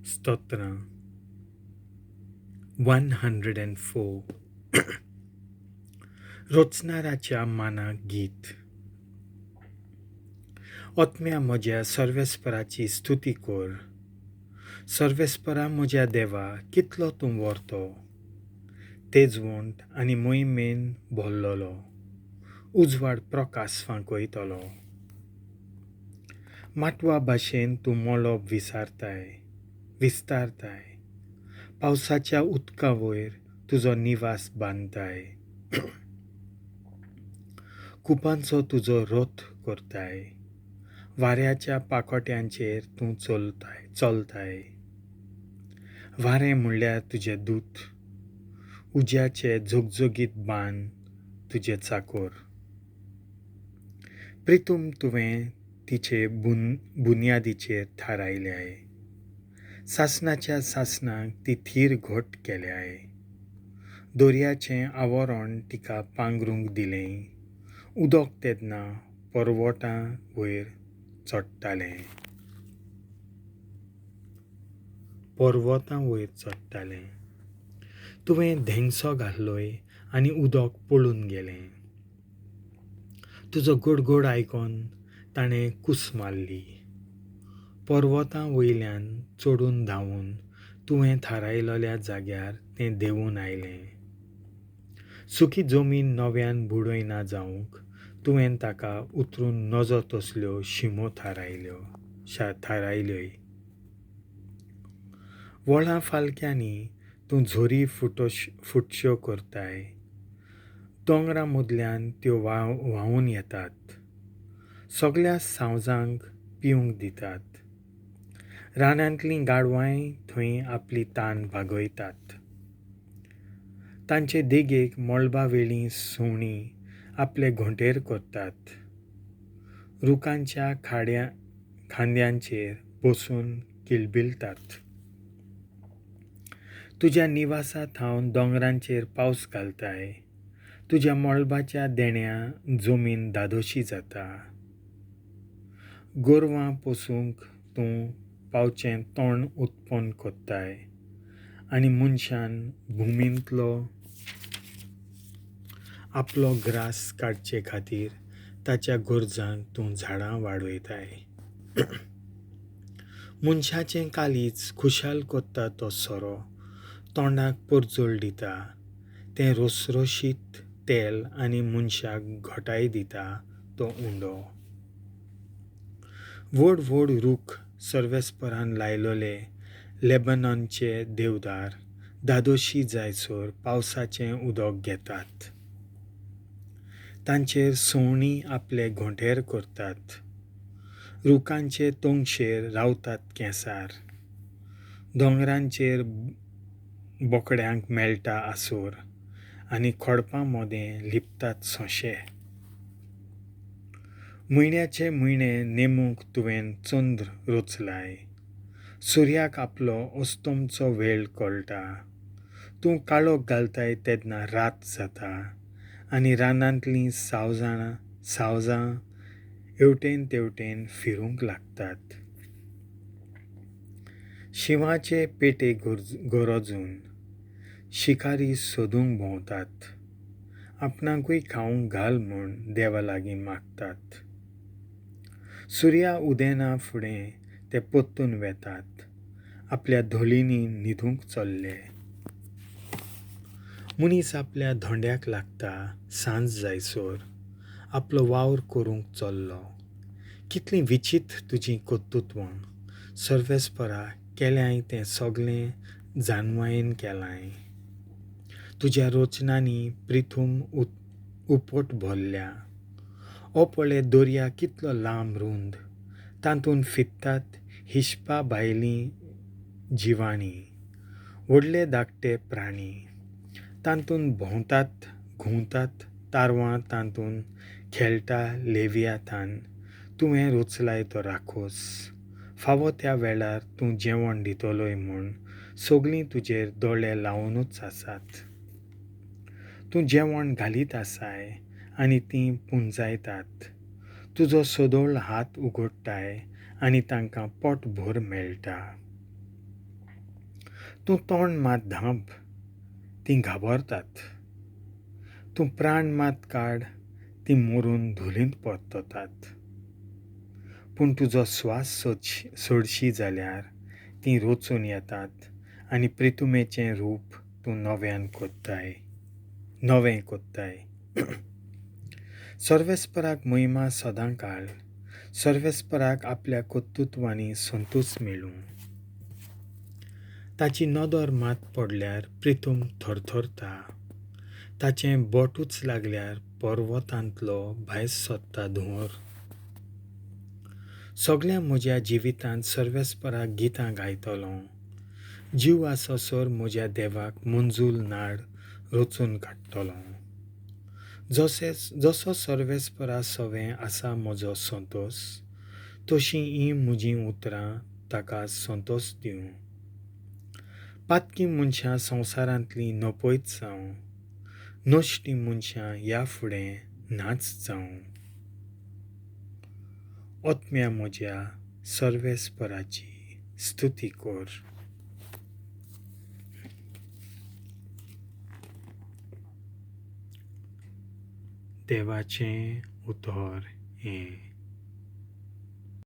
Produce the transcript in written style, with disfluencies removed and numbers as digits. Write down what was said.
स्तोत्र 104 रोचनाराच्या मानाक गीत. ओतम्या म्हज्या सर्वेस्पराची स्तुती कर. सर्वेस्परा म्हज्या देवा, कितलो तूं व्हरतो. तेजवंत आनी मोहिमेन भरलोलो, उजवाड प्रकाश फांकयतलो. माटवा भाशेन तूं मोलोप विस्तारताय. पावसाच्या उदका वयर तुजो निवास बांदताय. कुपांचो तुजो रोथ करताय. वाऱ्याच्या पाकोट्यांचेर तूं चलताय. वारें म्हणल्यार तुजे दूत, उज्याचे जोगजोगीत बान तुजे चाकर. प्रिथूम तुवें तिचे बुन्यादीचेर थारायल्याय. सासणाच्या सासणाक ती थीर घोट केल्याय. दोर्याचें आवरण तिका पांगरूंक दिलें. उदक तेदना पर्वतां वयर चडटालें. तुवें धेंगसो घाल्लोय आनी उदक पळून गेलें. तुजो गडगड आयकोन ताणें कुस मारली. पर्वतां वयल्यान चडून धांवून तुवें थारायलोल्या जाग्यार तें देंवून आयलें. सुकी जमीन नव्यान बुडयना जावंक तुवें ताका उतरून नजो तसल्यो शिमो थारायल्योय. व्हळा फालक्यांनी तूं झोरी फुटश्यो करताय. दोंगरा मदल्यान त्यो व्हांवून येतात. सगळ्या सावजांक पिवंक दितात. रानांतलीं गाडवांय थंय आपली तान भागयतात. तांचे देगेक मळबावेलीं सुवणीं आपले घोंटेर करतात. रुखांच्या खांद्यांचेर बसून किलबिलतात. तुज्या निवासांत हांव दोंगरांचेर पावस घालताय. तुज्या मळबाच्या देण्या जमीन धादोशी जाता. गोरवां पोसूंक तूं पावचें तोंड उत्पन्न कोत्ताय आनी मनशान भुमींतलो आपलो ग्रास काडचे खातीर ताच्या गरजांक तूं झाडां वाडयताय. मनशाचें कालीज खुशाल कोत्ता तो सोरो तोंडाक परजळ दिता. तें रोसरोशीत तेल आनी मनशाक घोटाय दिता तो उंडो. व्हड व्हड रूख सर्वेस्परान लायलोले लेबनॉनचे देवदार धादोशी जायसर पावसाचें उदक घेतात. तांचेर सवणीं आपले घोंटेर करतात. रुखांचे तोंगशेर रावतात केंसार. दोंगरांचेर बोकड्यांक मेळटा आसोर आनी खोडपां मोदें लिपतात सोंशे. म्हयन्याचे म्हयने नेमूंक तुवें चंद्र रचलाय. सुर्याक आपलो अस्तमचो वेळ कळटा. तूं काळोख घालताय तेदना रात जाता आनी रानांतलीं सावजां हेवटेन तेवटेन फिरूंक लागतात. शिवाचे पेटे गरजून शिकारी सोदूंक भोंवतात. आपणाकूय खावंक घाल म्हूण देवा लागीं मागतात. सुर्या उदेना फुडें ते पोत्तून वेतात. आपल्या धोलिनी न्हिदूंक चल्ले. मनीस आपल्या धोंड्याक लागता सांज जायसर आपलो वावर करूंक चल्लो. कितलीं विचित्र तुजीं kortutvam. सर्वेस्परा केल्याय तें सगळें zannvaien केलाय. तुज्या रोचनांनी प्रिथum upott bhòrlea. ओ पळय दोर्या कितलो लांब रुंद. तातूंत फिरतात हिश्पा भायलीं जिवाणी. व्हडले धाकटे प्राणी तातूंत भोंवतात घुंवतात. तारवां तातूंत खेळटा लेवियाथान. तुवें रचलाय तो राखोस. फावो त्या वेळार तूं जेवण दितलोय म्हूण सगळीं तुजेर दोळे लावूनच आसात. तूं जेवण घालीत आसाय आनी तीं पुंजायतात. तुजो सदोळ हात उगडटाय आनी तांकां पोटभर मेळटा. तूं तोंड मात धांप, तीं घाबरतात. तूं प्राण मात काड, तीं मरून धुलींत परततात. पूण तुजो स्वास सोडशी जाल्यार तीं रोचून येतात आनी प्रिथुमेचें रूप तूं नवें कोत्ताय. सर्वेस्पराक महिमा सदां काळ, सर्वेस्पराक आपल्या कोत्तुत्वांनी संतोष मेळूं. ताची नदर मात पडल्यार प्रिथुम थरथरता. ताचें बोटूच लागल्यार पर्वतांतलो भायर सत्ता धुंवर. सगळ्या म्हज्या जिवितांत सर्वेस्पराक गितां गायतलों. जीव आसोसर म्हज्या देवाक मंजूल नाड रचून काडटलों. जसो सर्वेस्परा सवें आसा म्हजो संतोष, तशीं ही म्हजीं उतरां ताका संतोष दिवं. पातकीं मनशां संवसारांतलीं नपयत जावं, नश्टीं मनशां ह्या फुडें नाच जावं. ओतम्या म्हज्या सर्वेस्पराची स्तुती कर. देवाचें उतर हें